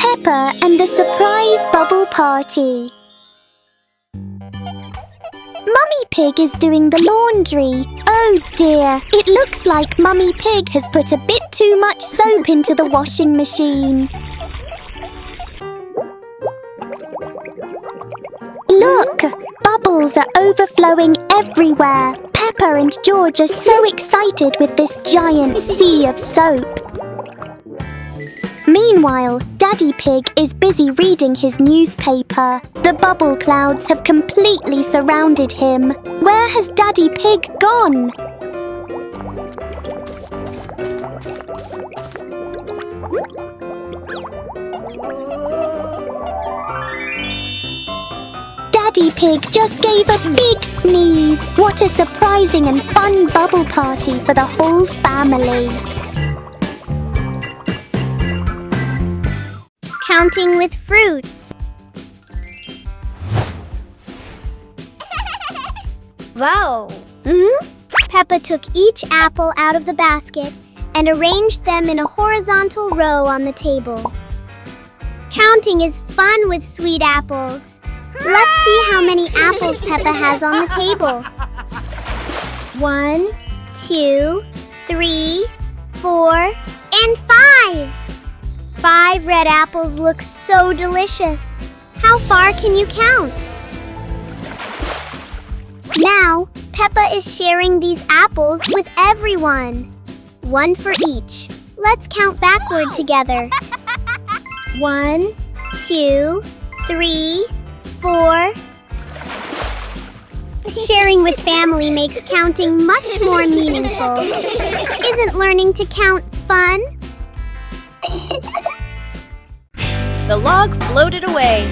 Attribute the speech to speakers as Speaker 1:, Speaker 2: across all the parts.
Speaker 1: Peppa and the surprise bubble party. Mummy Pig is doing the laundry. Oh dear, it looks like Mummy Pig has put a bit too much soap into the washing machine. Look, bubbles are overflowing everywhere. Peppa and George are so excited with this giant sea of soap. Meanwhile, Daddy Pig is busy reading his newspaper. The bubble clouds have completely surrounded him. Where has Daddy Pig gone? Daddy Pig just gave a big sneeze. What a surprising and fun bubble party for the whole family.
Speaker 2: Counting with fruits.
Speaker 3: Wow!
Speaker 2: Peppa took each apple out of the basket and arranged them in a horizontal row on the table. Counting is fun with sweet apples. Let's see how many apples Peppa has on the table. 1, 2, 3, 4, and 5. 5 red apples look so delicious. How far can you count? Now, Peppa is sharing these apples with everyone. 1 for each. Let's count backward together. 1, 2, 3, 4. Sharing with family makes counting much more meaningful. Isn't learning to count fun?
Speaker 4: The log floated away.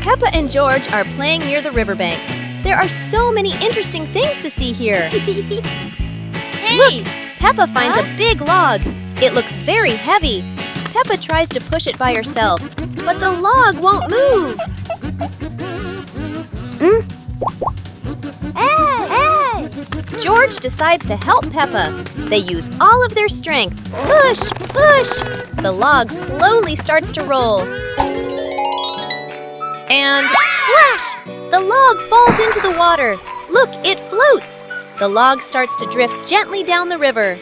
Speaker 4: Peppa and George are playing near the riverbank. There are so many interesting things to see here.
Speaker 3: Hey!
Speaker 4: Look! Peppa finds a big log. It looks very heavy. Peppa tries to push it by herself, but the log won't move.
Speaker 3: Hey!
Speaker 4: George decides to help Peppa. They use all of their strength. Push! Push! The log slowly starts to roll. And splash! The log falls into the water. Look, it floats. The log starts to drift gently down the river.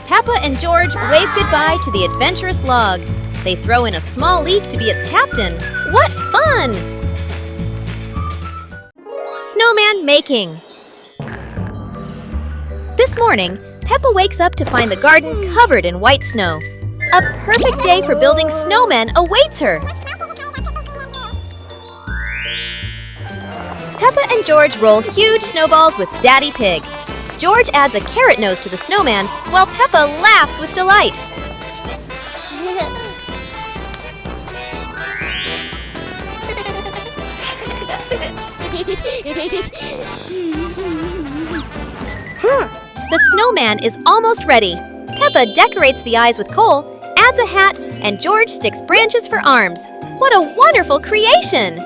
Speaker 4: Peppa and George wave goodbye to the adventurous log. They throw in a small leaf to be its captain. What fun! Snowman making. This morning, Peppa wakes up to find the garden covered in white snow. A perfect day for building snowmen awaits her. Peppa and George roll huge snowballs with Daddy Pig. George adds a carrot nose to the snowman while Peppa laughs with delight. The snowman is almost ready. Peppa decorates the eyes with coal, adds a hat, and George sticks branches for arms. What a wonderful creation!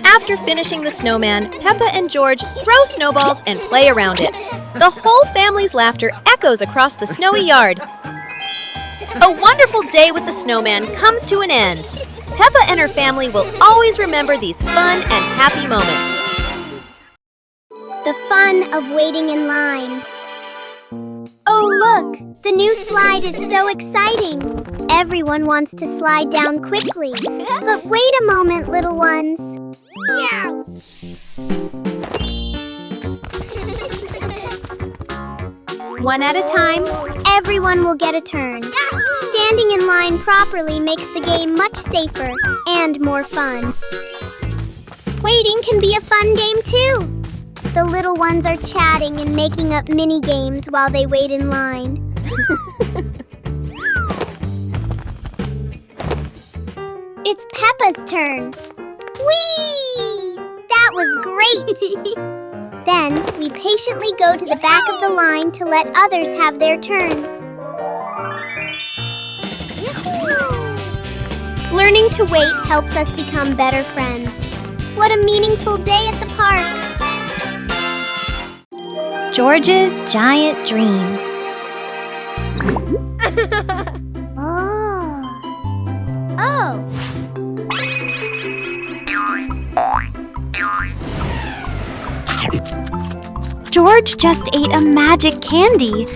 Speaker 4: After finishing the snowman, Peppa and George throw snowballs and play around it. The whole family's laughter echoes across the snowy yard. A wonderful day with the snowman comes to an end. Peppa and her family will always remember these fun and happy moments.
Speaker 2: The fun of waiting in line. Oh look! The new slide is so exciting. Everyone wants to slide down quickly. But wait a moment, little ones. One at a time, everyone will get a turn. Standing in line properly makes the game much safer and more fun. Waiting can be a fun game too. The little ones are chatting and making up mini games while they wait in line. It's Peppa's turn. Whee! That was great! Then we patiently go to the back of the line to let others have their turn. Learning to wait helps us become better friends. What a meaningful day at the park!
Speaker 4: George's giant dream.
Speaker 2: Oh.
Speaker 4: George just ate a magic candy.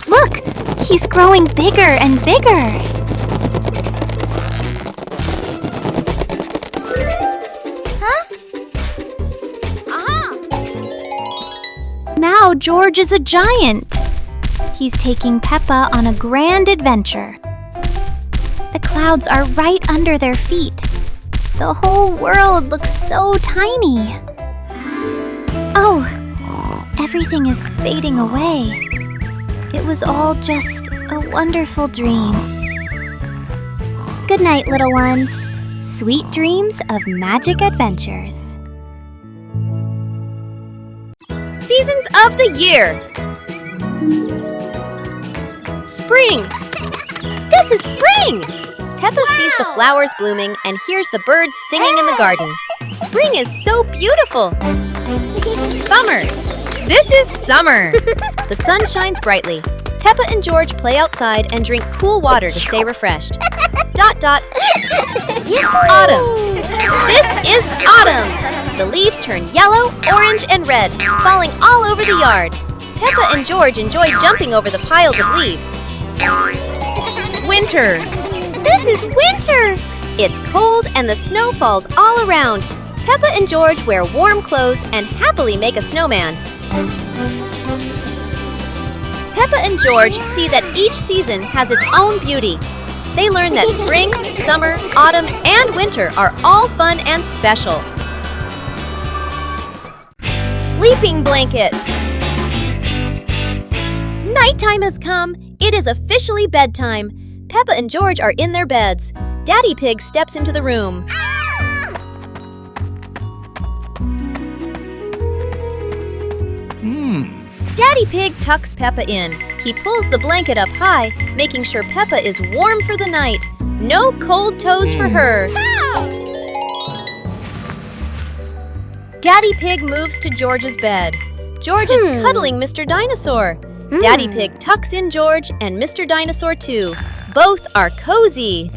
Speaker 4: Look, he's growing bigger and bigger. Now George is a giant. He's taking Peppa on a grand adventure. The clouds are right under their feet. The whole world looks so tiny. Oh, everything is fading away. It was all just a wonderful dream. Good night, little ones. Sweet dreams of magic adventures. Seasons of the year. Spring. This is spring! Peppa sees the flowers blooming and hears the birds singing in the garden. Spring is so beautiful. Summer. This is summer. The sun shines brightly. Peppa and George play outside and drink cool water to stay refreshed. ... Autumn. This is autumn. The leaves turn yellow, orange, and red, falling all over the yard. Peppa and George enjoy jumping over the piles of leaves. Winter. This is winter. It's cold and the snow falls all around. Peppa and George wear warm clothes and happily make a snowman. Peppa and George see that each season has its own beauty. They learn that spring, summer, autumn, and winter are all fun and special. Sleeping blanket. Nighttime has come. It is officially bedtime. Peppa and George are in their beds. Daddy Pig steps into the room. Daddy Pig tucks Peppa in. He pulls the blanket up high, making sure Peppa is warm for the night. No cold toes for her. Daddy Pig moves to George's bed. George is cuddling Mr. Dinosaur. Daddy Pig tucks in George and Mr. Dinosaur too. Both are cozy.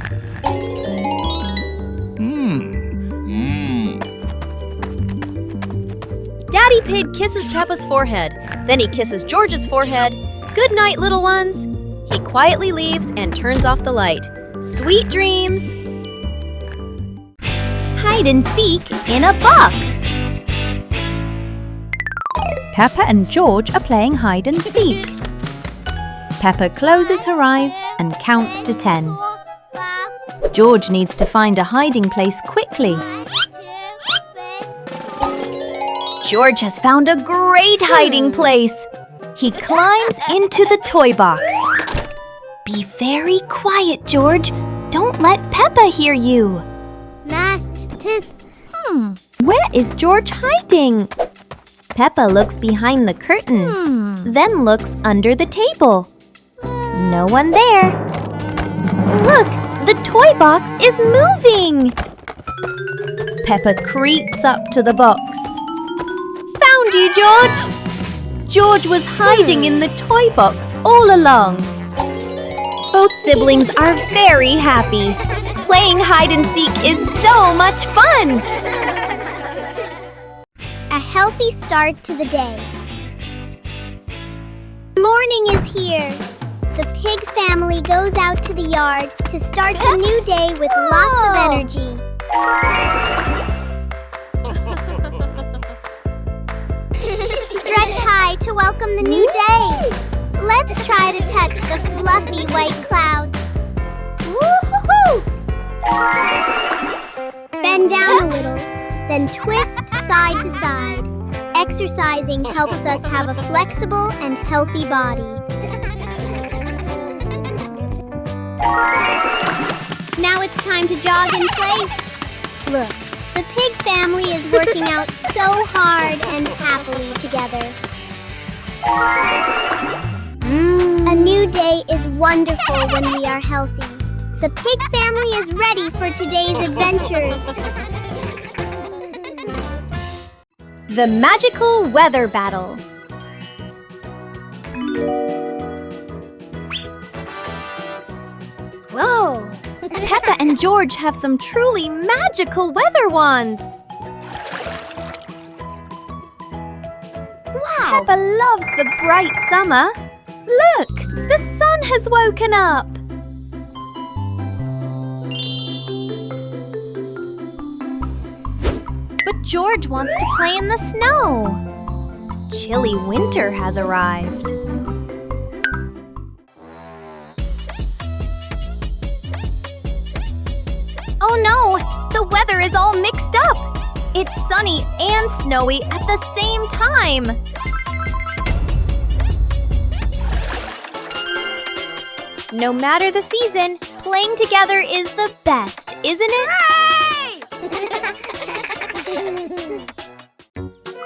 Speaker 4: Daddy Pig kisses Peppa's forehead. Then he kisses George's forehead. Good night, little ones. He quietly leaves and turns off the light. Sweet dreams. Hide and seek in a box. Peppa and George are playing hide and seek. Peppa closes her eyes and counts to 10. George needs to find a hiding place quickly. George has found a great hiding place. He climbs into the toy box. Be very quiet, George. Don't let Peppa hear you. Where is George hiding? Peppa looks behind the curtain, then looks under the table. No one there. Look, the toy box is moving. Peppa creeps up to the box. Found you, George! George was hiding in the toy box all along. Both siblings are very happy. Playing hide and seek is so much fun!
Speaker 2: A healthy start to the day. Morning is here. The pig family goes out to the yard to start the new day with lots of energy. Stretch high to welcome the new day. Let's try to touch the fluffy white clouds. Woo-hoo-hoo! Bend down a little, then twist side to side. Exercising helps us have a flexible and healthy body. Now it's time to jog in place. Look, the pig family is working out so hard and happily together. A new day is wonderful when we are healthy. The pig family is ready for today's adventures.
Speaker 4: The magical weather battle.
Speaker 3: Whoa! Peppa and George have some truly magical weather wands. Wow! Peppa loves the bright summer. Look! The sun has woken up. But George wants to play in the snow. Chilly winter has arrived. Oh no! The weather is all mixed up! It's sunny and snowy at the same time! No matter the season, playing together is the best, isn't it?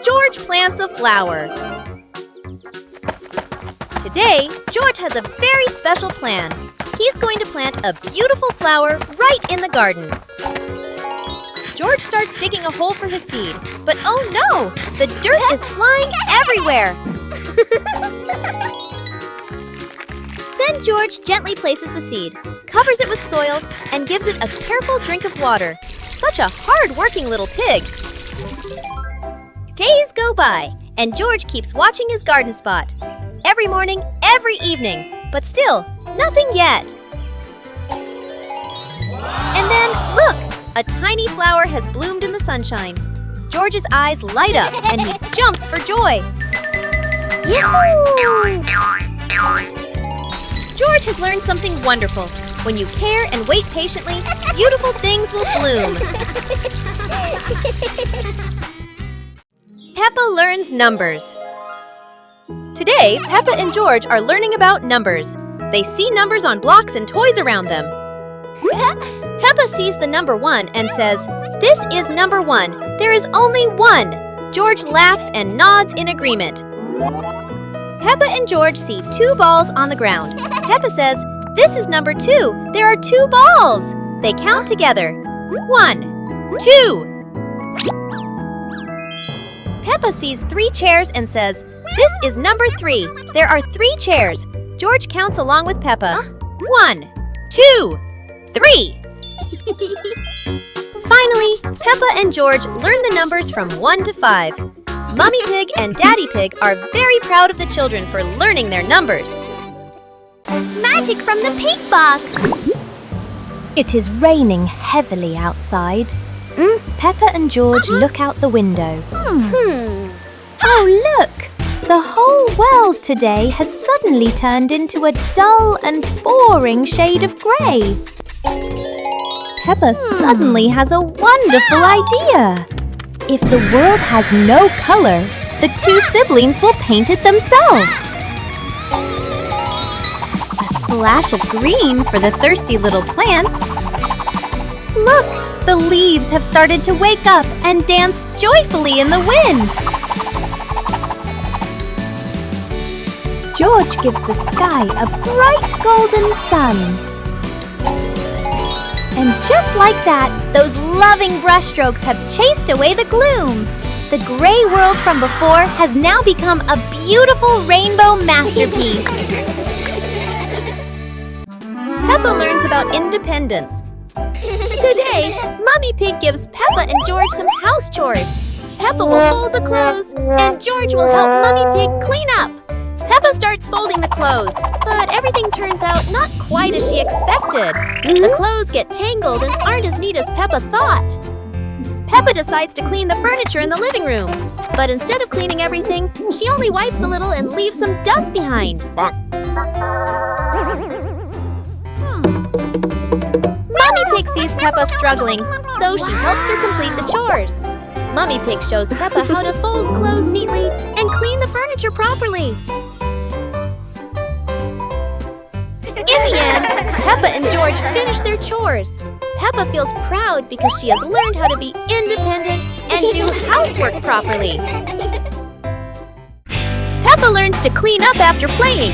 Speaker 4: George plants a flower. Today, George has a very special plan. He's going to plant a beautiful flower right in the garden. George starts digging a hole for his seed, but oh no! The dirt is flying everywhere! Then George gently places the seed, covers it with soil, and gives it a careful drink of water. Such a hard-working little pig! Days go by, and George keeps watching his garden spot. Every morning, every evening, but still, nothing yet. And then, look! A tiny flower has bloomed in the sunshine. George's eyes light up, and he jumps for joy.
Speaker 3: Yahoo!
Speaker 4: George has learned something wonderful. When you care and wait patiently, beautiful things will bloom. Peppa learns numbers. Today, Peppa and George are learning about numbers. They see numbers on blocks and toys around them. Peppa sees the number 1 and says, "This is number 1. There is only 1." George laughs and nods in agreement. Peppa and George see 2 balls on the ground. Peppa says, "This is number 2. There are 2 balls." They count together. 1, 2. Peppa sees 3 chairs and says, "This is number 3. There are 3 chairs." George counts along with Peppa. 1, 2, 3. Finally, Peppa and George learn the numbers from 1 to 5. Mummy Pig and Daddy Pig are very proud of the children for learning their numbers.
Speaker 3: Magic from the pig box! It is raining heavily outside. Peppa and George look out the window. Oh, look! The whole world today has suddenly turned into a dull and boring shade of grey. Peppa suddenly has a wonderful idea. If the world has no color, the 2 siblings will paint it themselves. A splash of green for the thirsty little plants. Look, the leaves have started to wake up and dance joyfully in the wind. George gives the sky a bright golden sun. And just like that, those loving brushstrokes have chased away the gloom. The gray world from before has now become a beautiful rainbow masterpiece.
Speaker 4: Peppa learns about independence. Today, Mummy Pig gives Peppa and George some house chores. Peppa will fold the clothes, and George will help Mummy Pig clean up. Peppa starts folding the clothes, but everything turns out not quite as she expected. The clothes get tangled and aren't as neat as Peppa thought. Peppa decides to clean the furniture in the living room, but instead of cleaning everything, she only wipes a little and leaves some dust behind. Mummy Pig sees Peppa struggling, so she helps her complete the chores. Mummy Pig shows Peppa how to fold clothes neatly and clean the furniture properly. In the end, Peppa and George finish their chores. Peppa feels proud because she has learned how to be independent and do housework properly. Peppa learns to clean up after playing.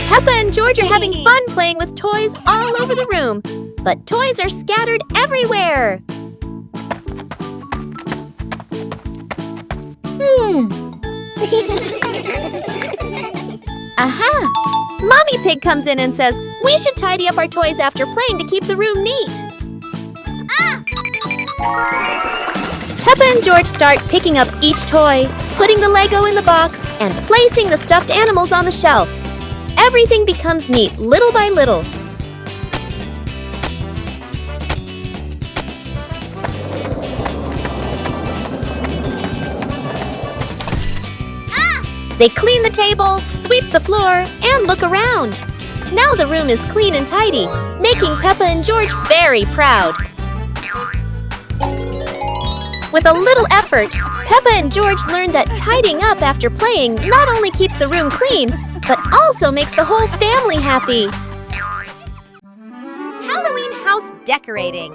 Speaker 4: Peppa and George are having fun playing with toys all over the room, but toys are scattered everywhere. Aha! Mommy Pig comes in and says, we should tidy up our toys after playing to keep the room neat. Peppa and George start picking up each toy, putting the Lego in the box, and placing the stuffed animals on the shelf. Everything becomes neat little by little. They clean the table, sweep the floor, and look around. Now the room is clean and tidy, making Peppa and George very proud. With a little effort, Peppa and George learned that tidying up after playing not only keeps the room clean, but also makes the whole family happy. Halloween house decorating.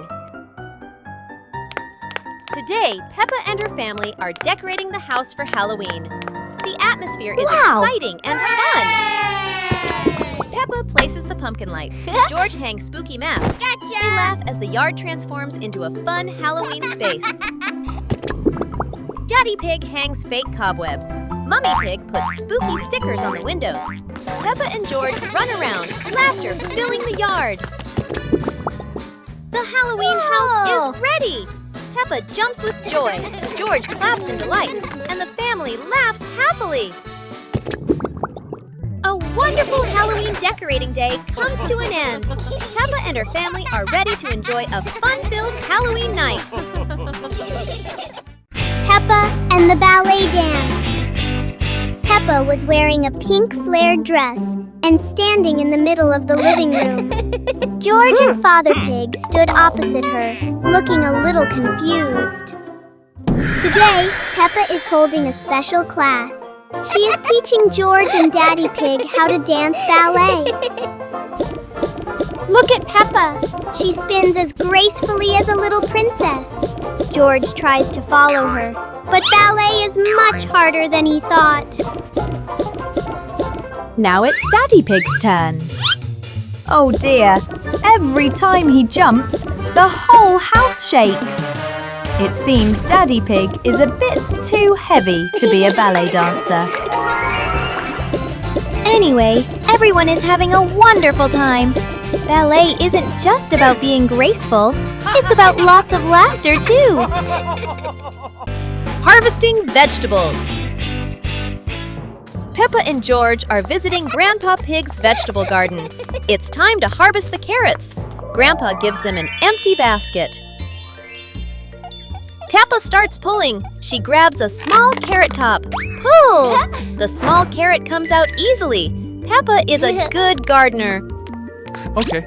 Speaker 4: Today, Peppa and her family are decorating the house for Halloween. The atmosphere is exciting and fun. Peppa places the pumpkin lights. George hangs spooky masks. Gotcha! They laugh as the yard transforms into a fun Halloween space. Daddy Pig hangs fake cobwebs. Mummy Pig puts spooky stickers on the windows. Peppa and George run around, laughter filling the yard. The Halloween house is ready! Peppa jumps with joy, George claps in delight, and the family laughs happily. A wonderful Halloween decorating day comes to an end. Peppa and her family are ready to enjoy a fun-filled Halloween night.
Speaker 2: Peppa and the ballet dance. Peppa was wearing a pink flared dress and standing in the middle of the living room. George and Father Pig stood opposite her, looking a little confused. Today, Peppa is holding a special class. She is teaching George and Daddy Pig how to dance ballet. Look at Peppa. She spins as gracefully as a little princess. George tries to follow her, but ballet is much harder than he thought.
Speaker 3: Now it's Daddy Pig's turn. Oh dear, every time he jumps, the whole house shakes. It seems Daddy Pig is a bit too heavy to be a ballet dancer. Anyway, everyone is having a wonderful time. Ballet isn't just about being graceful, it's about lots of laughter too.
Speaker 4: Harvesting vegetables. Peppa and George are visiting Grandpa Pig's vegetable garden. It's time to harvest the carrots. Grandpa gives them an empty basket. Peppa starts pulling. She grabs a small carrot top. Pull! The small carrot comes out easily. Peppa is a good gardener.
Speaker 5: Okay.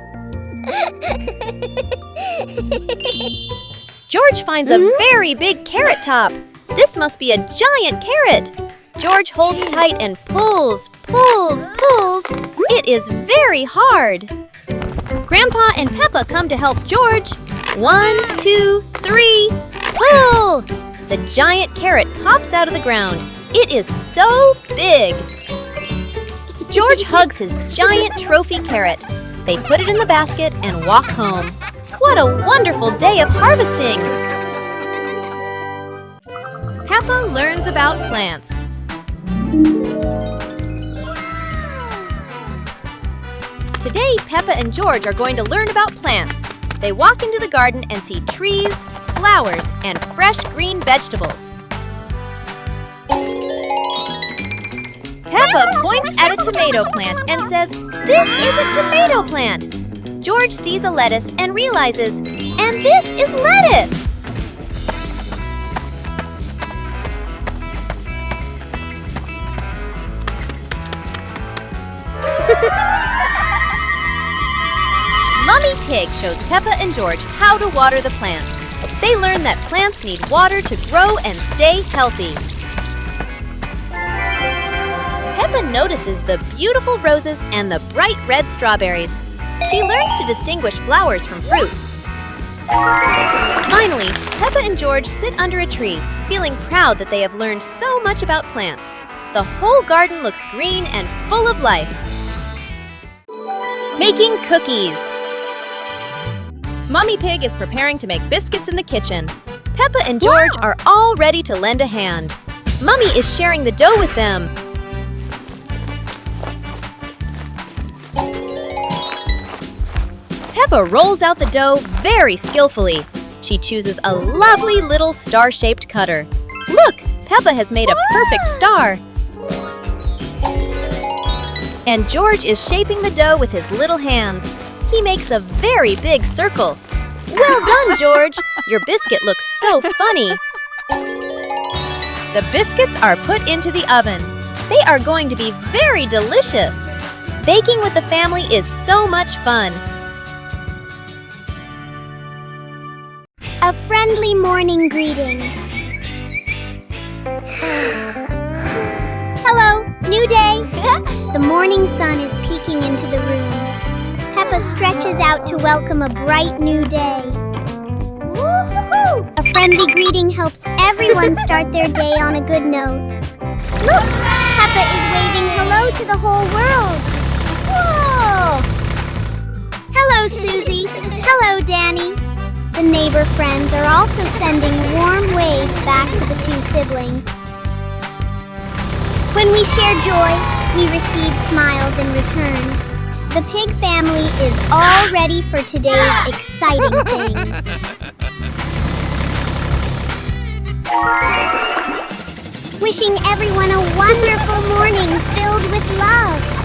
Speaker 4: George finds a very big carrot top. This must be a giant carrot. George holds tight and pulls, pulls, pulls. It is very hard. Grandpa and Peppa come to help George. 1, 2, 3, pull! The giant carrot pops out of the ground. It is so big. George hugs his giant trophy carrot. They put it in the basket and walk home. What a wonderful day of harvesting! Peppa learns about plants. Today, Peppa and George are going to learn about plants. They walk into the garden and see trees, flowers, and fresh green vegetables. Peppa points at a tomato plant and says, "This is a tomato plant." George sees a lettuce and realizes, "And this is lettuce!" Mummy Pig shows Peppa and George how to water the plants. They learn that plants need water to grow and stay healthy. Peppa notices the beautiful roses and the bright red strawberries. She learns to distinguish flowers from fruits. Finally, Peppa and George sit under a tree, feeling proud that they have learned so much about plants. The whole garden looks green and full of life. Making cookies. Mummy Pig is preparing to make biscuits in the kitchen. Peppa and George are all ready to lend a hand. Mummy is sharing the dough with them. Peppa rolls out the dough very skillfully. She chooses a lovely little star-shaped cutter. Look, Peppa has made a perfect star. And George is shaping the dough with his little hands. He makes a very big circle. Well done, George! Your biscuit looks so funny. The biscuits are put into the oven. They are going to be very delicious. Baking with the family is so much fun.
Speaker 2: A friendly morning greeting. Hello, new day. The morning sun is peeking into the room. Peppa stretches out to welcome a bright new day. Woo-hoo-hoo! A friendly greeting helps everyone start their day on a good note. Look, Peppa is waving hello to the whole world. Whoa! Hello, Susie. Hello, Danny. The neighbor friends are also sending warm waves back to the two siblings. When we share joy, we receive smiles in return. The pig family is all ready for today's exciting things. Wishing everyone a wonderful morning filled with love.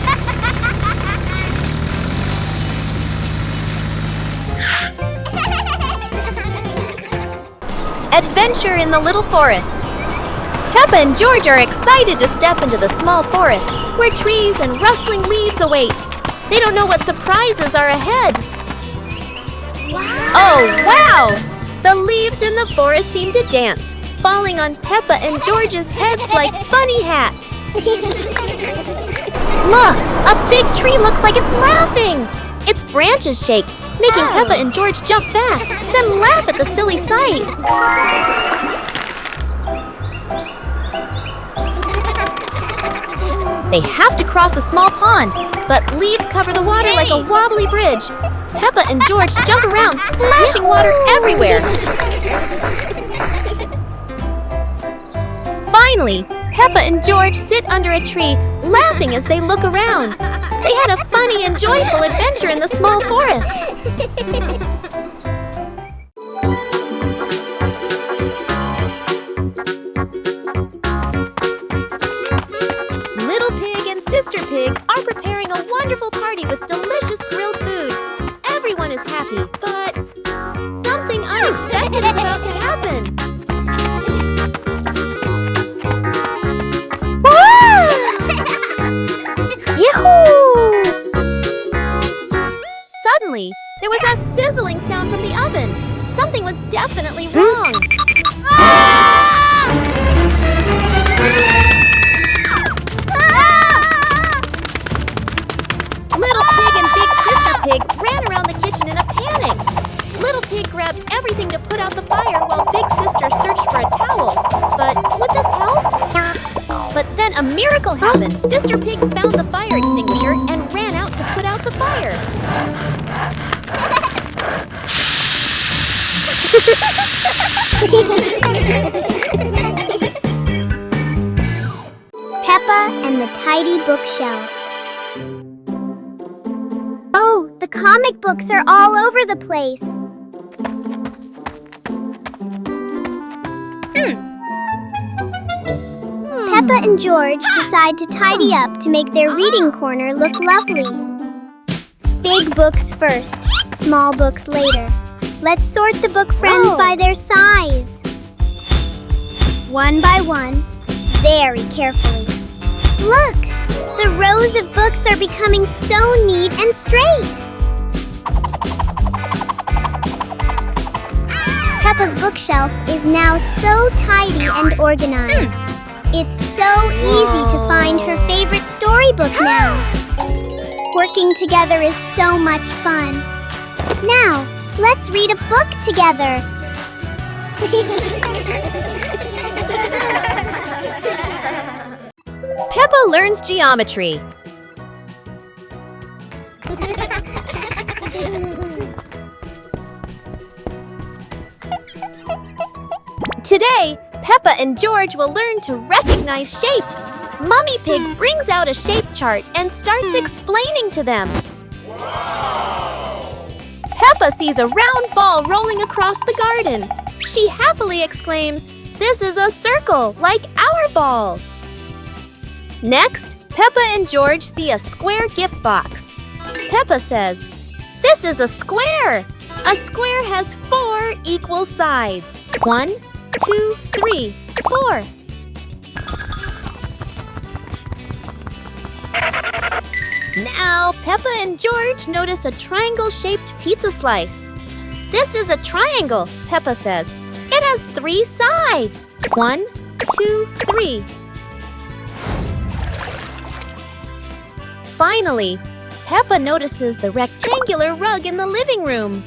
Speaker 4: Adventure in the little forest. Peppa and George are excited to step into the small forest where trees and rustling leaves await. They don't know what surprises are ahead.
Speaker 2: Wow!
Speaker 4: Oh, wow! The leaves in the forest seem to dance, falling on Peppa and George's heads like funny hats. Look! A big tree looks like it's laughing! Its branches shake, making Peppa and George jump back, then laugh at the silly sight. They have to cross a small pond, but leaves cover the water like a wobbly bridge. Peppa and George jump around, splashing water everywhere. Finally, Peppa and George sit under a tree, laughing as they look around. They had a funny and joyful adventure in the small forest. Little Pig and Sister Pig are preparing a wonderful party with delicious grilled food. Everyone is happy, but something unexpected is about to happen. Suddenly, there was a sizzling sound from the oven. Something was definitely wrong. Little Pig and Big Sister Pig ran around the kitchen in a panic. Little Pig grabbed everything to put out the fire while Big Sister searched for a towel. But would this help? But then a miracle happened. Sister Pig found the fire extinguisher and ran out to put out the fire.
Speaker 2: Peppa and the Tidy Bookshelf. Oh, the comic books are all over the place. Peppa and George decide to tidy up to make their reading corner look lovely. Big books first, small books later. Let's sort the book friends by their size. One by one, very carefully. Look! The rows of books are becoming so neat and straight. Peppa's bookshelf is now so tidy and organized. It's so easy to find her favorite storybook now. Working together is so much fun. Now, let's read a book together.
Speaker 4: Peppa learns geometry. Today, Peppa and George will learn to recognize shapes. Mummy Pig brings out a shape chart and starts explaining to them. Peppa sees a round ball rolling across the garden. She happily exclaims, "This is a circle, like our ball." Next, Peppa and George see a square gift box. Peppa says, "This is a square. A square has 4 equal sides. 1, 2, 3, 4. Now, Peppa and George notice a triangle-shaped pizza slice. "This is a triangle," Peppa says. "It has 3 sides. 1, 2, 3. Finally, Peppa notices the rectangular rug in the living room.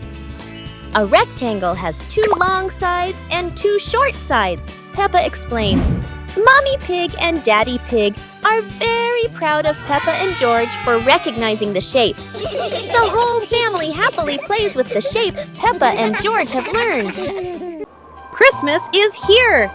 Speaker 4: A rectangle has 2 long sides and 2 short sides, Peppa explains. Mommy Pig and Daddy Pig are very proud of Peppa and George for recognizing the shapes. The whole family happily plays with the shapes Peppa and George have learned. Christmas is here!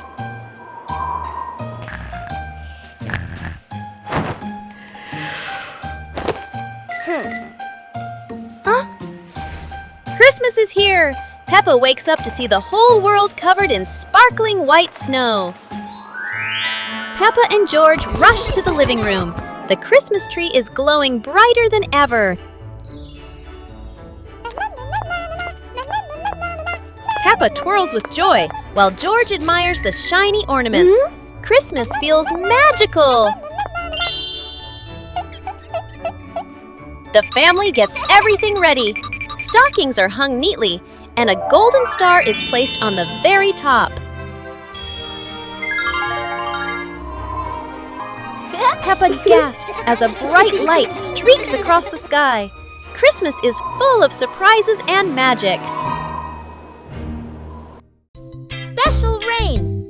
Speaker 4: Christmas is here! Peppa wakes up to see the whole world covered in sparkling white snow. Peppa and George rush to the living room. The Christmas tree is glowing brighter than ever. Peppa twirls with joy, while George admires the shiny ornaments. Christmas feels magical! The family gets everything ready. Stockings are hung neatly, and a golden star is placed on the very top. Peppa gasps as a bright light streaks across the sky. Christmas is full of surprises and magic. Special rain!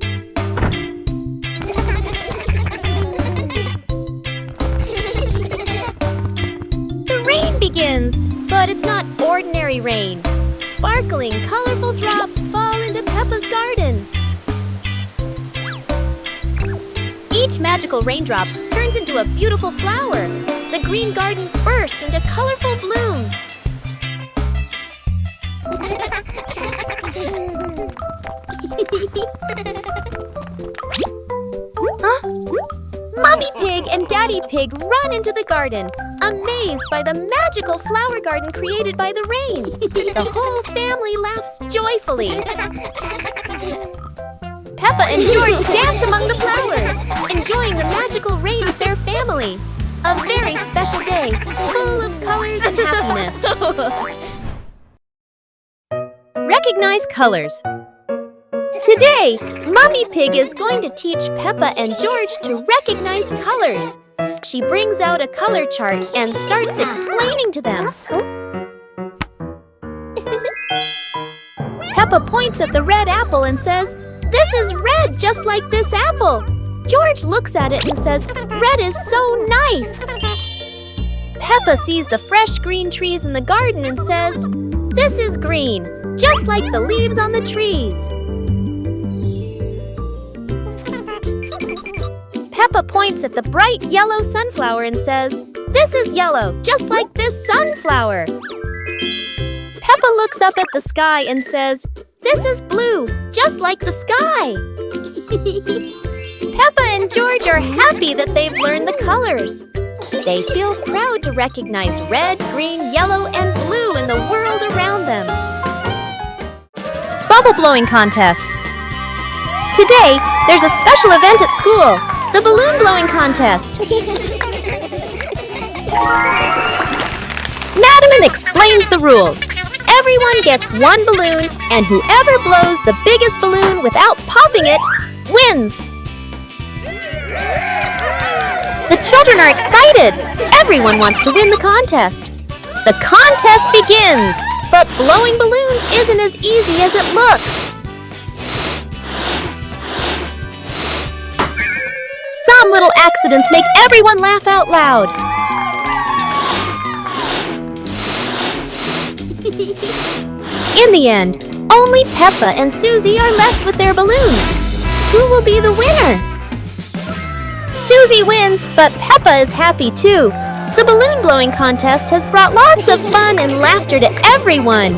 Speaker 4: The rain begins, but it's not ordinary rain. Sparkling, colorful drops fall into Peppa's garden. Each magical raindrop turns into a beautiful flower. The green garden bursts into colorful blooms. Mommy Pig and Daddy Pig run into the garden, amazed by the magical flower garden created by the rain. The whole family laughs joyfully. Peppa and George dance among the flowers, enjoying the magical rain with their family. A very special day, full of colors and happiness. Recognize colors. Today, Mommy Pig is going to teach Peppa and George to recognize colors. She brings out a color chart and starts explaining to them. Peppa points at the red apple and says, "This is red, just like this apple." George looks at it and says, "Red is so nice." Peppa sees the fresh green trees in the garden and says, "This is green, just like the leaves on the trees." Peppa points at the bright yellow sunflower and says, "This is yellow, just like this sunflower." Peppa looks up at the sky and says, "This is blue, just like the sky." Peppa and George are happy that they've learned the colors. They feel proud to recognize red, green, yellow, and blue in the world around them. Bubble blowing contest. Today, there's a special event at school, the balloon blowing contest. Madam explains the rules. Everyone gets 1 balloon, and whoever blows the biggest balloon without popping it wins. The children are excited. Everyone wants to win the contest. The contest begins, but blowing balloons isn't as easy as it looks. Some little accidents make everyone laugh out loud. In the end, only Peppa and Susie are left with their balloons. Who will be the winner? Susie wins, but Peppa is happy too. The balloon blowing contest has brought lots of fun and laughter to everyone.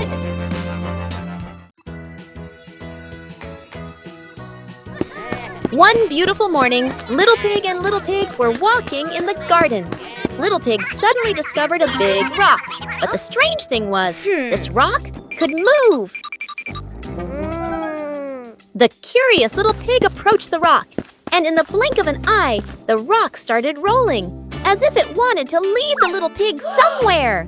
Speaker 4: One beautiful morning, Little Pig and Little Pig were walking in the garden. Little Pig suddenly discovered a big rock. But the strange thing was, this rock could move. The curious Little Pig approached the rock, and in the blink of an eye, the rock started rolling, as if it wanted to lead the Little Pig somewhere.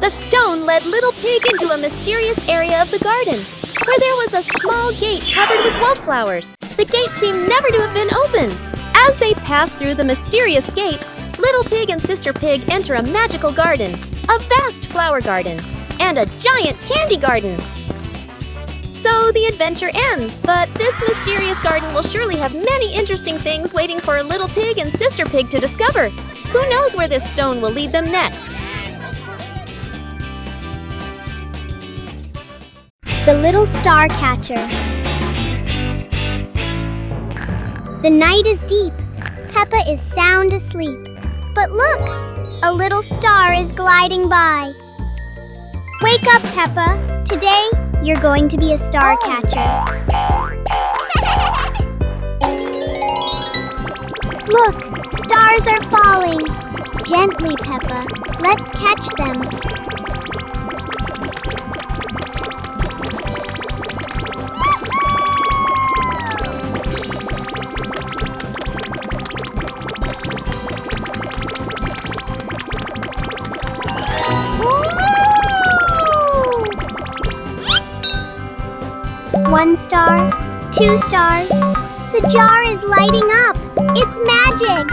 Speaker 4: The stone led Little Pig into a mysterious area of the garden, where there was a small gate covered with wildflowers. The gate seemed never to have been opened. As they passed through the mysterious gate, Little Pig and Sister Pig enter a magical garden, a vast flower garden, and a giant candy garden. So the adventure ends, but this mysterious garden will surely have many interesting things waiting for Little Pig and Sister Pig to discover. Who knows where this stone will lead them next?
Speaker 2: The Little Star Catcher. The night is deep. Peppa is sound asleep. But look, a little star is gliding by. Wake up, Peppa. Today, you're going to be a star catcher. Look, stars are falling. Gently, Peppa. Let's catch them. One star, 2 stars. The jar is lighting up. It's magic.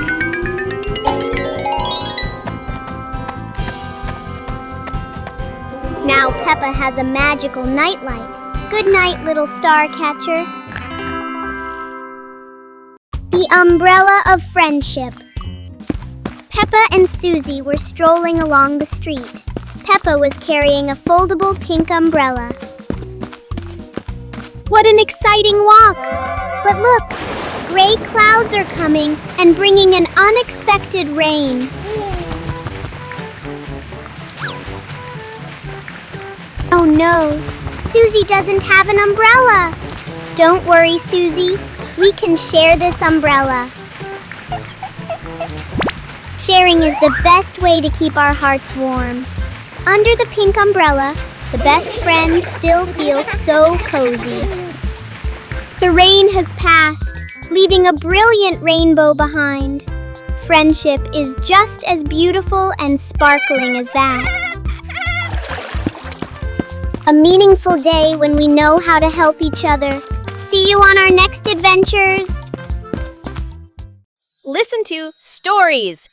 Speaker 2: Now Peppa has a magical nightlight. Good night, little star catcher. The Umbrella of Friendship. Peppa and Susie were strolling along the street. Peppa was carrying a foldable pink umbrella. What an exciting walk! But look, gray clouds are coming and bringing an unexpected rain. Oh no, Susie doesn't have an umbrella. Don't worry, Susie. We can share this umbrella. Sharing is the best way to keep our hearts warm. Under the pink umbrella, the best friends still feel so cozy. The rain has passed, leaving a brilliant rainbow behind. Friendship is just as beautiful and sparkling as that. A meaningful day when we know how to help each other. See you on our next adventures.
Speaker 4: Listen to Stories.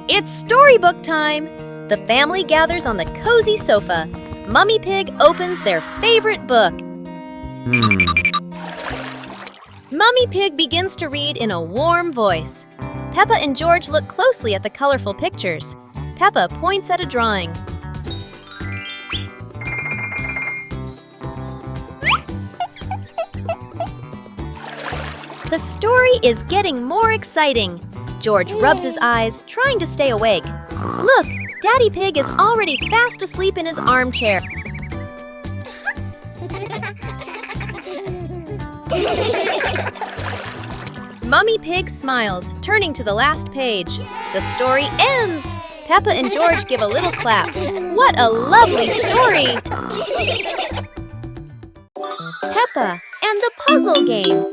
Speaker 4: It's storybook time. The family gathers on the cozy sofa. Mummy Pig opens their favorite book. Mummy Pig begins to read in a warm voice. Peppa and George look closely at the colorful pictures. Peppa points at a drawing. The story is getting more exciting. George rubs his eyes, trying to stay awake. Look, Daddy Pig is already fast asleep in his armchair. Mummy Pig smiles, turning to the last page. The story ends! Peppa and George give a little clap. What a lovely story! Peppa and the Puzzle Game.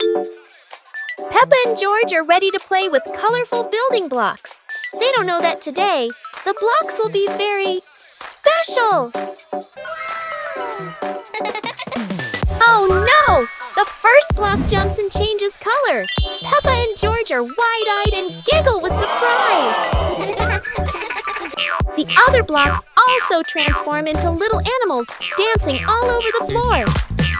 Speaker 4: Peppa and George are ready to play with colorful building blocks. They don't know that today, the blocks will be very special. Oh no! The first block jumps and changes color. Peppa and George are wide-eyed and giggle with surprise. The other blocks also transform into little animals, dancing all over the floor.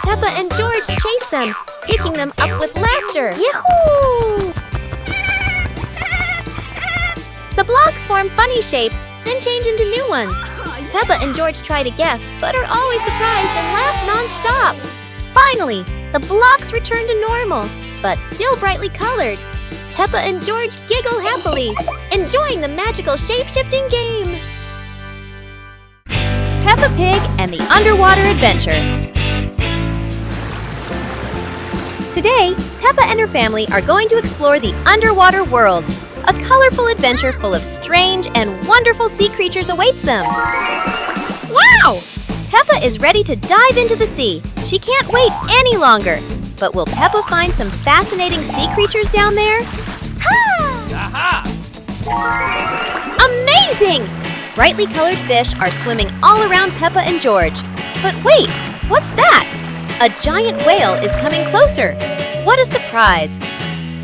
Speaker 4: Peppa and George chase them, picking them up with laughter. Yahoo! The blocks form funny shapes, then change into new ones. Peppa and George try to guess, but are always surprised and laugh non-stop. Finally, the blocks return to normal, but still brightly colored. Peppa and George giggle happily, enjoying the magical shape-shifting game. Peppa Pig and the Underwater Adventure. Today, Peppa and her family are going to explore the underwater world. A colorful adventure full of strange and wonderful sea creatures awaits them. Wow! Peppa is ready to dive into the sea. She can't wait any longer. But will Peppa find some fascinating sea creatures down there? Amazing! Brightly colored fish are swimming all around Peppa and George. But wait, what's that? A giant whale is coming closer. What a surprise!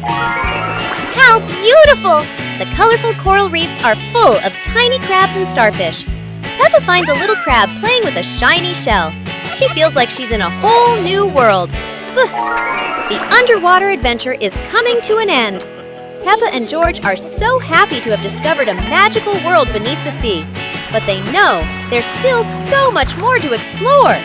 Speaker 4: How beautiful! The colorful coral reefs are full of tiny crabs and starfish. Peppa finds a little crab playing with a shiny shell. She feels like she's in a whole new world. The underwater adventure is coming to an end. Peppa and George are so happy to have discovered a magical world beneath the sea. But they know there's still so much more to explore.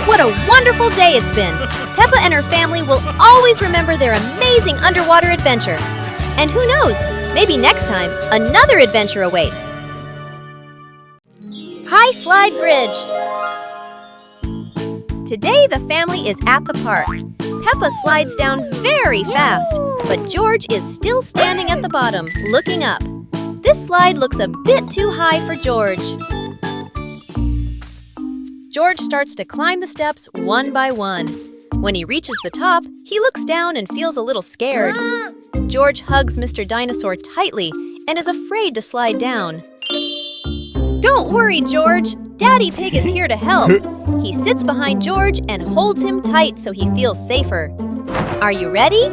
Speaker 4: What a wonderful day it's been! Peppa and her family will always remember their amazing underwater adventure. And who knows, maybe next time, another adventure awaits. High Slide Bridge. Today the family is at the park. Peppa slides down very fast, but George is still standing at the bottom, looking up. This slide looks a bit too high for George. George starts to climb the steps one by one. When he reaches the top, he looks down and feels a little scared. George hugs Mr. Dinosaur tightly and is afraid to slide down. Don't worry, George. Daddy Pig is here to help. He sits behind George and holds him tight so he feels safer. Are you ready?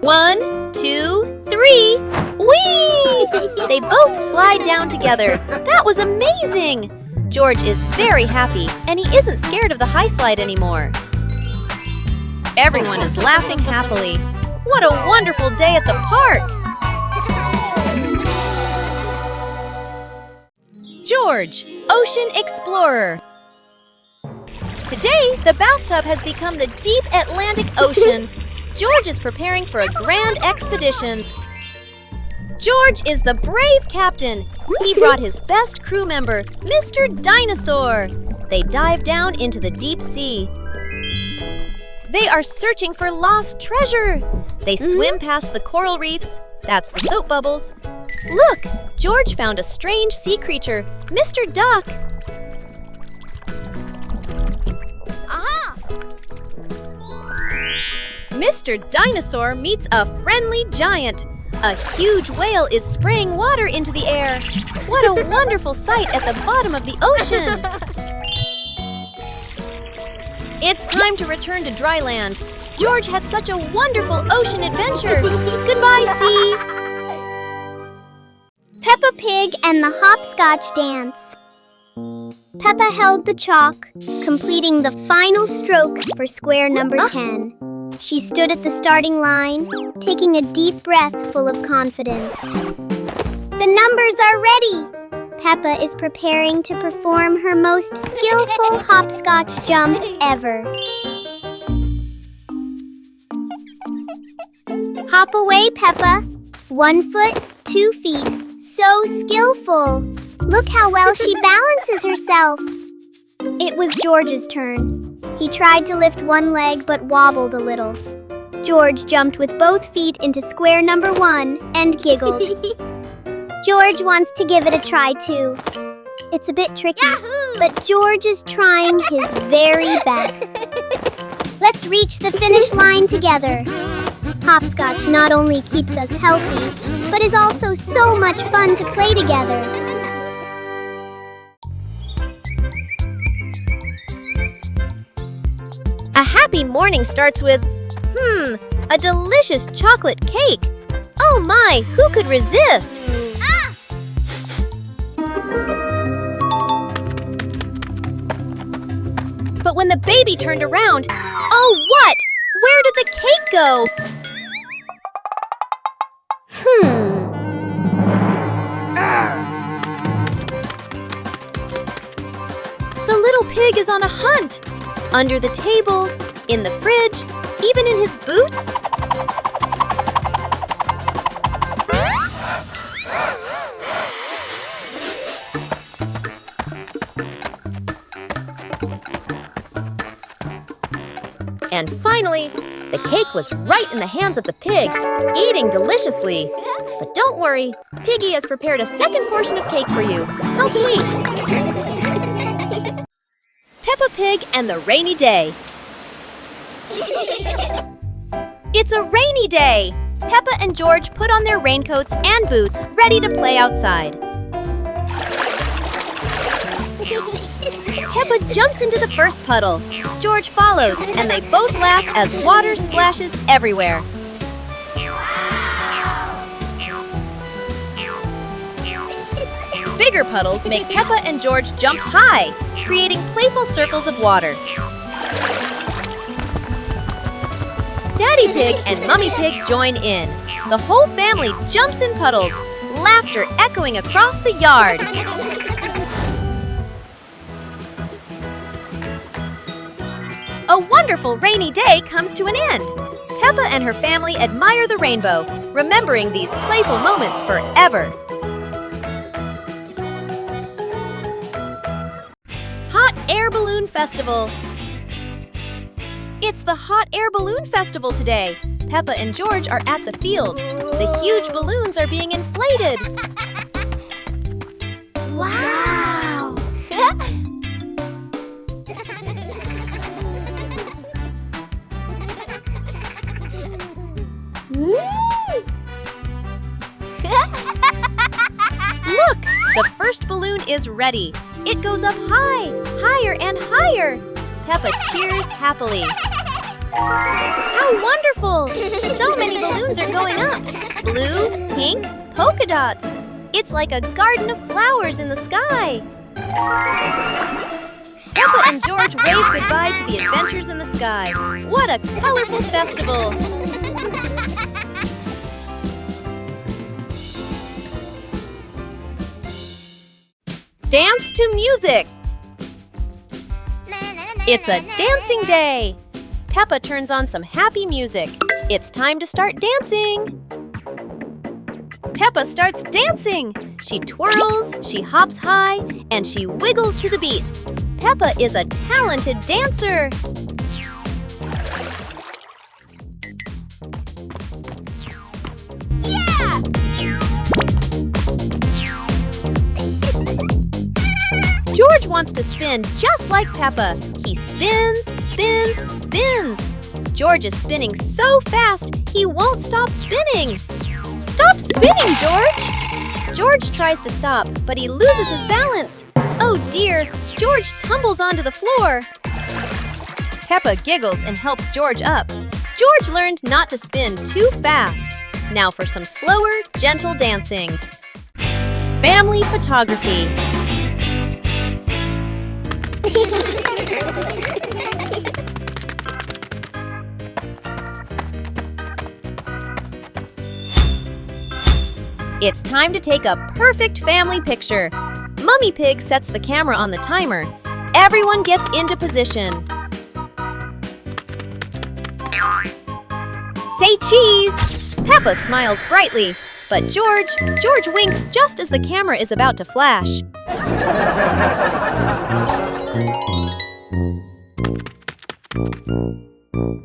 Speaker 4: 1, 2, 3. Whee! They both slide down together. That was amazing! George is very happy, and he isn't scared of the high slide anymore. Everyone is laughing happily. What a wonderful day at the park! George, Ocean Explorer. Today, the bathtub has become the deep Atlantic Ocean. George is preparing for a grand expedition. George is the brave captain. He brought his best crew member, Mr. Dinosaur. They dive down into the deep sea. They are searching for lost treasure. They swim past the coral reefs. That's the soap bubbles. Look, George found a strange sea creature, Mr. Duck. Aha! Mr. Dinosaur meets a friendly giant. A huge whale is spraying water into the air. What a wonderful sight at the bottom of the ocean! It's time to return to dry land. George had such a wonderful ocean adventure. Goodbye, sea!
Speaker 2: Peppa Pig and the Hopscotch Dance. Peppa held the chalk, completing the final strokes for square number 10. She stood at the starting line, taking a deep breath full of confidence. The numbers are ready! Peppa is preparing to perform her most skillful hopscotch jump ever. Hop away, Peppa. 1 foot, 2 feet. So skillful. Look how well she balances herself. It was George's turn. He tried to lift one leg but wobbled a little. George jumped with both feet into square number 1 and giggled. George wants to give it a try too. It's a bit tricky, but George is trying his very best. Let's reach the finish line together. Hopscotch not only keeps us healthy, but is also so much fun to play together.
Speaker 4: A happy morning starts with, a delicious chocolate cake. Oh my, who could resist? But when the baby turned around, oh what? Where did the cake go? The little pig is on a hunt. under the table, in the fridge, even in his boots. And finally, the cake was right in the hands of the pig, eating deliciously. But don't worry, Piggy has prepared a second portion of cake for you. How sweet! Peppa Pig and the Rainy Day. It's a rainy day! Peppa and George put on their raincoats and boots, ready to play outside. Peppa jumps into the first puddle. George follows, and they both laugh as water splashes everywhere. Bigger puddles make Peppa and George jump high, creating playful circles of water. Daddy Pig and Mummy Pig join in. The whole family jumps in puddles, laughter echoing across the yard. A wonderful rainy day comes to an end. Peppa and her family admire the rainbow, remembering these playful moments forever. Hot Air Balloon Festival. It's the Hot Air Balloon Festival today. Peppa and George are at the field. The huge balloons are being inflated.
Speaker 2: Wow!
Speaker 4: Look! The first balloon is ready. It goes up high, higher and higher. Peppa cheers happily. How wonderful! So many balloons are going up. Blue, pink, polka dots. It's like a garden of flowers in the sky. Peppa and George wave goodbye to the adventures in the sky. What a colorful festival! Dance to music! It's a dancing day! Peppa turns on some happy music. It's time to start dancing! Peppa starts dancing! She twirls, she hops high, and she wiggles to the beat. Peppa is a talented dancer!
Speaker 2: Yeah!
Speaker 4: George wants to spin just like Peppa. He spins, spins, spins. George is spinning so fast, he won't stop spinning. Stop spinning, George! George tries to stop, but he loses his balance. Oh dear, George tumbles onto the floor. Peppa giggles and helps George up. George learned not to spin too fast. Now for some slower, gentle dancing. Family photography. It's time to take a perfect family picture. Mummy Pig sets the camera on the timer. Everyone gets into position. Say cheese! Peppa smiles brightly, but George winks just as the camera is about to flash.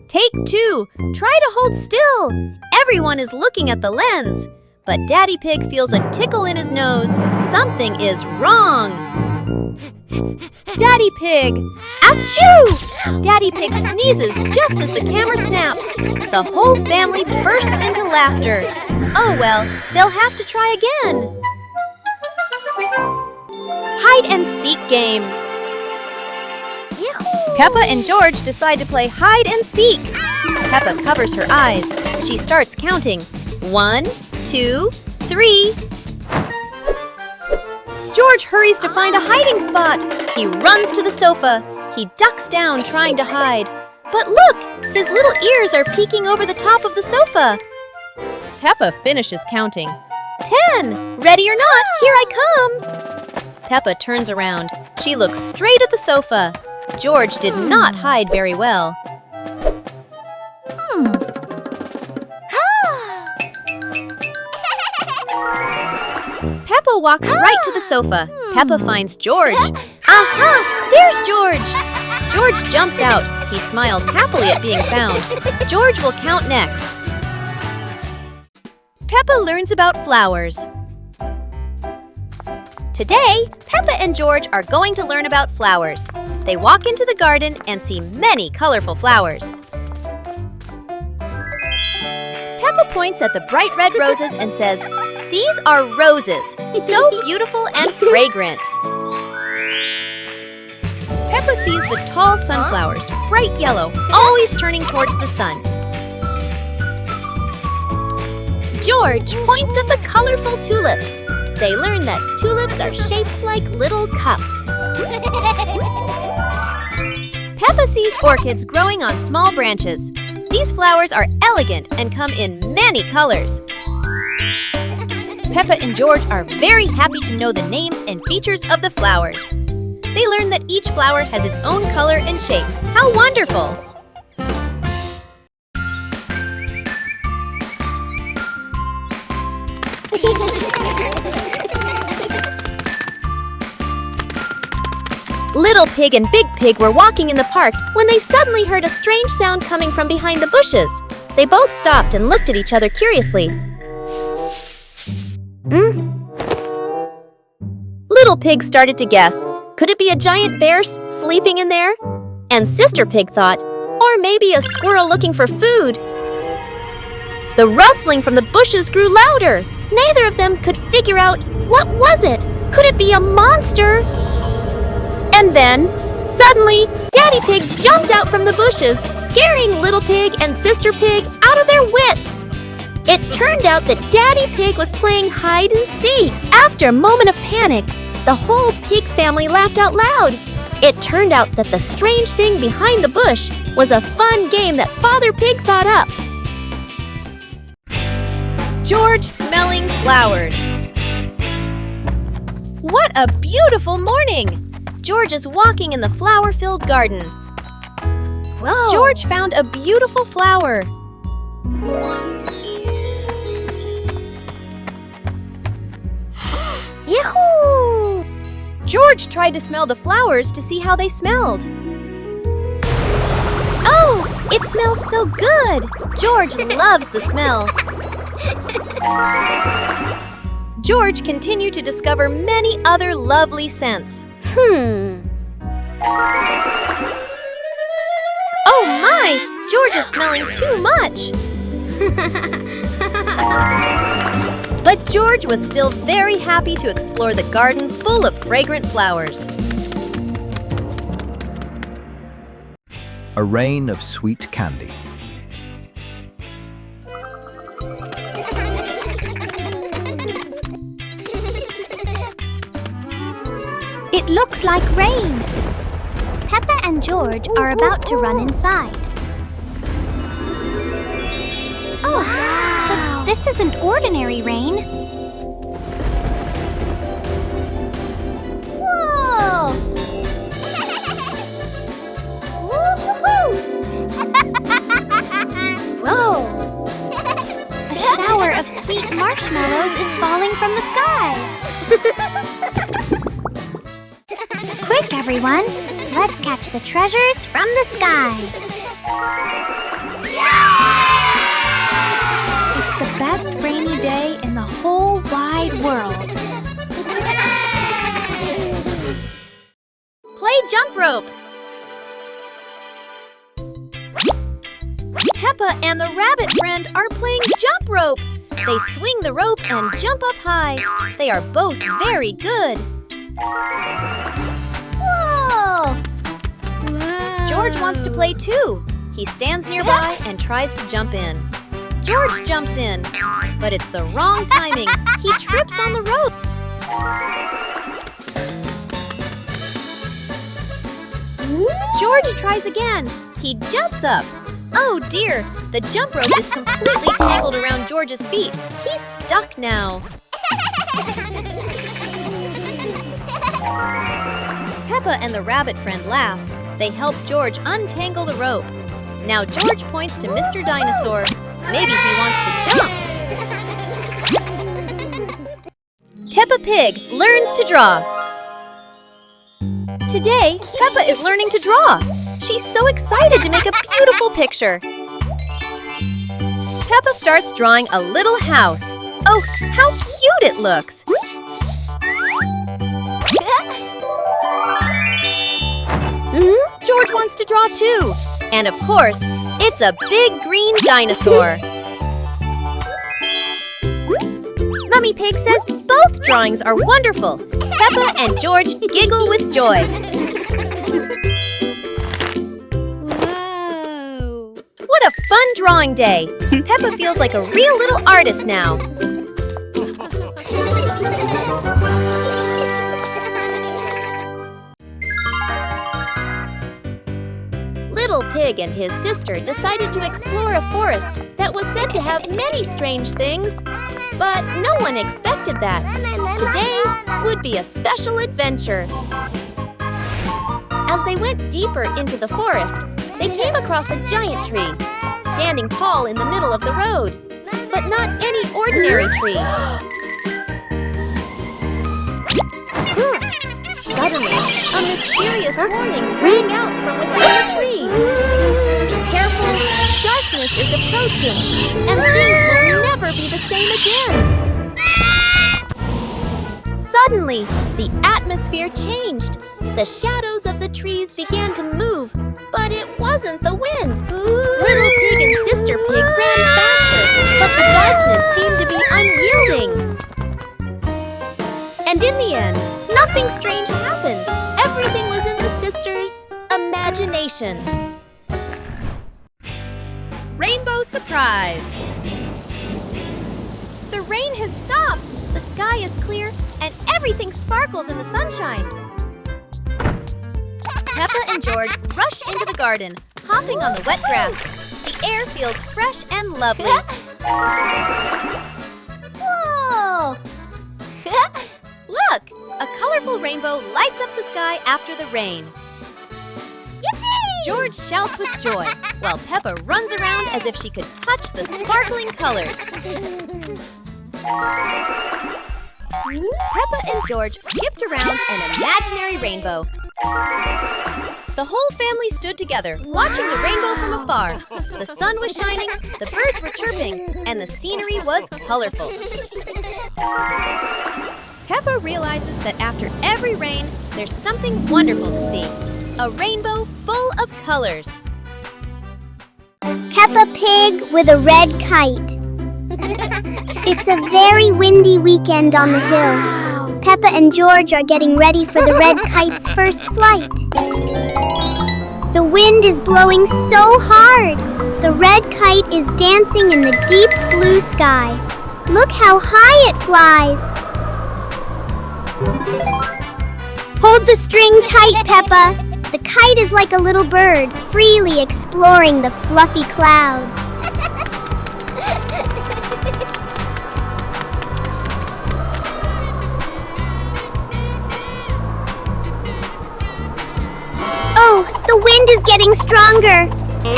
Speaker 4: Take 2. Try to hold still. Everyone is looking at the lens. But Daddy Pig feels a tickle in his nose. Something is wrong. Daddy Pig! Achoo! Daddy Pig sneezes just as the camera snaps. The whole family bursts into laughter. Oh well, they'll have to try again. Hide and seek game. Peppa and George decide to play hide and seek. Peppa covers her eyes. She starts counting. 1, 2, 3. George hurries to find a hiding spot. He runs to the sofa. He ducks down trying to hide. But look, his little ears are peeking over the top of the sofa. Peppa finishes counting. 10! Ready or not, here I come! Peppa turns around. She looks straight at the sofa. George did not hide very well. Peppa walks right to the sofa. Peppa finds George. Aha! There's George! George jumps out. He smiles happily at being found. George will count next. Peppa learns about flowers. Today, Peppa and George are going to learn about flowers. They walk into the garden and see many colorful flowers. Peppa points at the bright red roses and says, "These are roses, so beautiful and fragrant." Peppa sees the tall sunflowers, bright yellow, always turning towards the sun. George points at the colorful tulips. They learn that tulips are shaped like little cups. Peppa sees orchids growing on small branches. These flowers are elegant and come in many colors. Peppa and George are very happy to know the names and features of the flowers. They learn that each flower has its own color and shape. How wonderful! Little Pig and Big Pig were walking in the park when they suddenly heard a strange sound coming from behind the bushes. They both stopped and looked at each other curiously. Little Pig started to guess. Could it be a giant bear sleeping in there? And Sister Pig thought, or maybe a squirrel looking for food. The rustling from the bushes grew louder. Neither of them could figure out, what was it? Could it be a monster? And then, suddenly, Daddy Pig jumped out from the bushes, scaring Little Pig and Sister Pig out of their wits. It turned out that Daddy Pig was playing hide and seek. After a moment of panic, the whole pig family laughed out loud. It turned out that the strange thing behind the bush was a fun game that Father Pig thought up. George smelling flowers. What a beautiful morning! George is walking in the flower-filled garden.
Speaker 2: Whoa.
Speaker 4: George found a beautiful flower.
Speaker 2: Yahoo!
Speaker 4: George tried to smell the flowers to see how they smelled. Oh, it smells so good! George loves the smell. George continued to discover many other lovely scents. Oh my! George is smelling too much! But George was still very happy to explore the garden full of fragrant flowers.
Speaker 5: A rain of sweet candy.
Speaker 1: It looks like rain. Peppa and George are about to run inside. Oh, wow. But this isn't ordinary rain.
Speaker 2: Whoa!
Speaker 1: Whoa! A shower of sweet marshmallows is falling from the sky. Quick, everyone! Let's catch the treasures from the sky. It's the best rainy day in the whole wide world.
Speaker 4: Play jump rope! Peppa and the rabbit friend are playing jump rope. They swing the rope and jump up high. They are both very good.
Speaker 2: Whoa!
Speaker 4: George wants to play too. He stands nearby and tries to jump in. George jumps in, but it's the wrong timing. He trips on the rope. George tries again. He jumps up. Oh dear, the jump rope is completely tangled around George's feet. He's stuck now. Peppa and the rabbit friend laugh. They help George untangle the rope. Now George points to Mr. Dinosaur. Maybe he wants to jump. Peppa Pig learns to draw. Today, Peppa is learning to draw. She's so excited to make a beautiful picture. Peppa starts drawing a little house. Oh, how cute it looks! George wants to draw too. And of course, it's a big green dinosaur. Mummy Pig says both drawings are wonderful. Peppa and George giggle with joy.
Speaker 2: Whoa!
Speaker 4: What a fun drawing day! Peppa feels like a real little artist now. Little Pig and his sister decided to explore a forest that was said to have many strange things. But no one expected that. Today would be a special adventure. As they went deeper into the forest, they came across a giant tree, standing tall in the middle of the road. But not any ordinary tree. Suddenly, a mysterious warning rang out from within the tree. Be careful, darkness is approaching, and things will never be the same again. Suddenly, the atmosphere changed. The shadows of the trees began to move, but it wasn't the wind. Little Pig and Sister Pig ran faster, but the darkness seemed to be unyielding. And in the end, nothing strange happened. Everything was in the sisters' imagination. Rainbow surprise! The rain has stopped. The sky is clear, and everything sparkles in the sunshine. Peppa and George rush into the garden, hopping on the wet grass. The air feels fresh and lovely.
Speaker 2: Whoa!
Speaker 4: Look! A colorful rainbow lights up the sky after the rain.
Speaker 2: Yippee!
Speaker 4: George shouts with joy, while Peppa runs around as if she could touch the sparkling colors. Peppa and George skipped around an imaginary rainbow. The whole family stood together, watching the rainbow from afar. The sun was shining, the birds were chirping, and the scenery was colorful. Peppa realizes that after every rain, there's something wonderful to see. A rainbow full of colors.
Speaker 2: Peppa Pig with a red kite. It's a very windy weekend on the hill. Peppa and George are getting ready for the red kite's first flight. The wind is blowing so hard. The red kite is dancing in the deep blue sky. Look how high it flies. Hold the string tight, Peppa. The kite is like a little bird, freely exploring the fluffy clouds. Oh, the wind is getting stronger.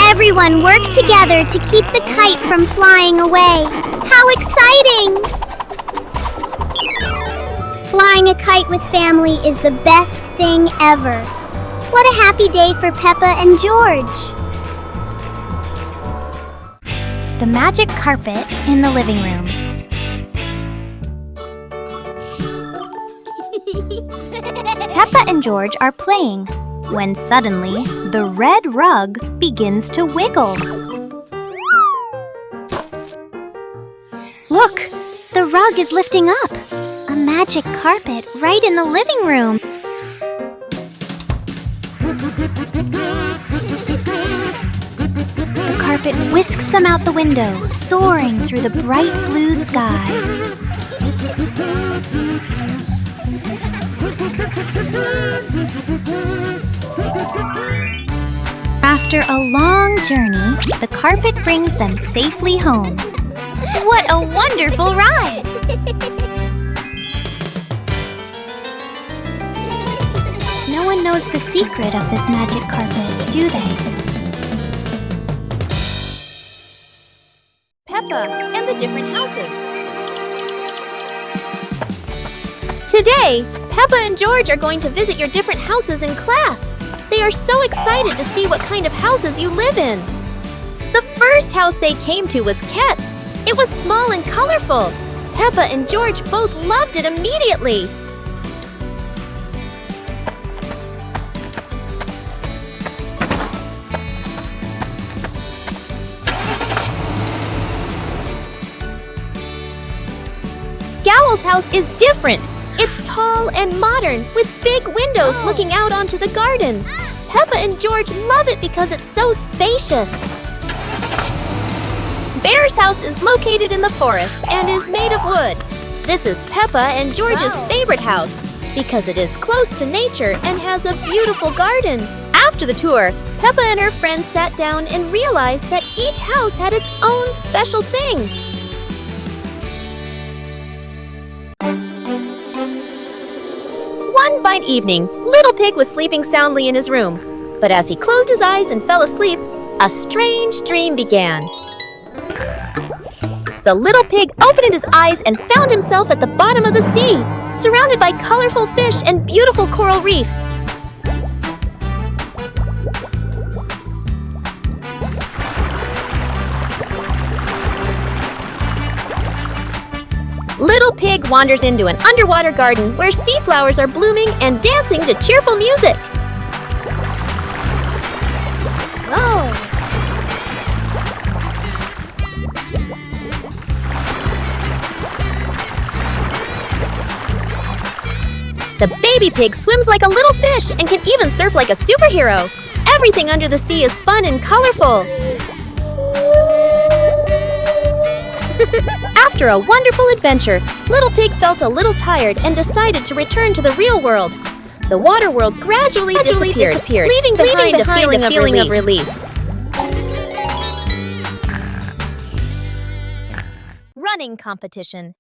Speaker 2: Everyone work together to keep the kite from flying away. How exciting! Flying a kite with family is the best thing ever. What a happy day for Peppa and George.
Speaker 1: The magic carpet in the living room. Peppa and George are playing when suddenly the red rug begins to wiggle. Look, the rug is lifting up. A magic carpet right in the living room. The carpet whisks them out the window, soaring through the bright blue sky. After a long journey, the carpet brings them safely home. What a wonderful ride! No
Speaker 2: one knows the secret of this magic carpet, do they?
Speaker 4: Peppa and the different houses. Today, Peppa and George are going to visit your different houses in class. They are so excited to see what kind of houses you live in. The first house they came to was Ket's. It was small and colorful. Peppa and George both loved it immediately. Scowl's house is different. It's tall and modern, with big windows looking out onto the garden. Peppa and George love it because it's so spacious. Bear's house is located in the forest and is made of wood. This is Peppa and George's favorite house because it is close to nature and has a beautiful garden. After the tour, Peppa and her friends sat down and realized that each house had its own special thing. One fine evening, Little Pig was sleeping soundly in his room. But as he closed his eyes and fell asleep, a strange dream began. The little pig opened his eyes and found himself at the bottom of the sea, surrounded by colorful fish and beautiful coral reefs. Little Pig wanders into an underwater garden where sea flowers are blooming and dancing to cheerful music.
Speaker 2: Whoa!
Speaker 4: The baby pig swims like a little fish and can even surf like a superhero. Everything under the sea is fun and colorful. After a wonderful adventure, Little Pig felt a little tired and decided to return to the real world. The water world gradually disappeared, leaving behind a feeling of relief. Running competition.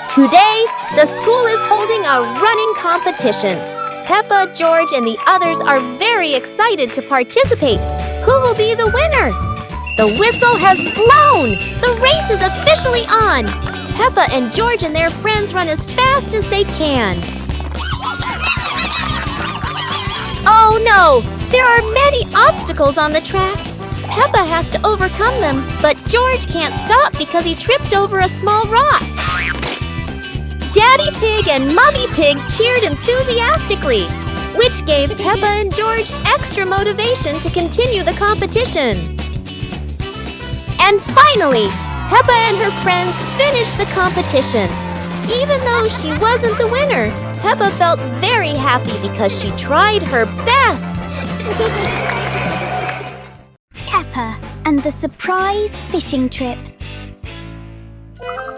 Speaker 4: Today, the school is holding a running competition. Peppa, George, and the others are very excited to participate. Who will be the winner? The whistle has blown! The race is officially on! Peppa and George and their friends run as fast as they can. Oh no! There are many obstacles on the track. Peppa has to overcome them, but George can't stop because he tripped over a small rock. Daddy Pig and Mummy Pig cheered enthusiastically, which gave Peppa and George extra motivation to continue the competition. And finally, Peppa and her friends finished the competition. Even though she wasn't the winner, Peppa felt very happy because she tried her best.
Speaker 1: Peppa and the surprise fishing trip.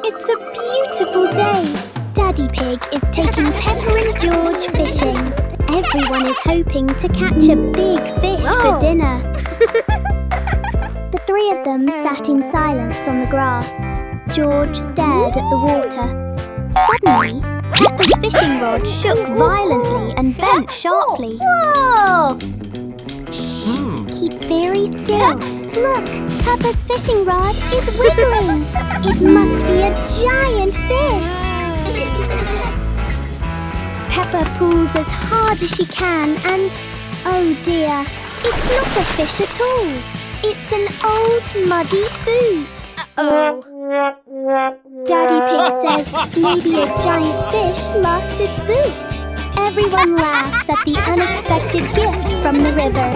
Speaker 1: It's a beautiful day. Daddy Pig is taking Peppa and George fishing. Everyone is hoping to catch a big fish for dinner. The three of them sat in silence on the grass. George stared at the water. Suddenly, Peppa's fishing rod shook violently and bent sharply.
Speaker 2: Whoa!
Speaker 1: Keep very still. Look, Peppa's fishing rod is wiggling. It must be a giant fish. Peppa pulls as hard as she can and, oh dear, it's not a fish at all. It's an old muddy boot.
Speaker 2: Uh-oh.
Speaker 1: Daddy Pig says maybe a giant fish lost its boot. Everyone laughs at the unexpected gift from the river.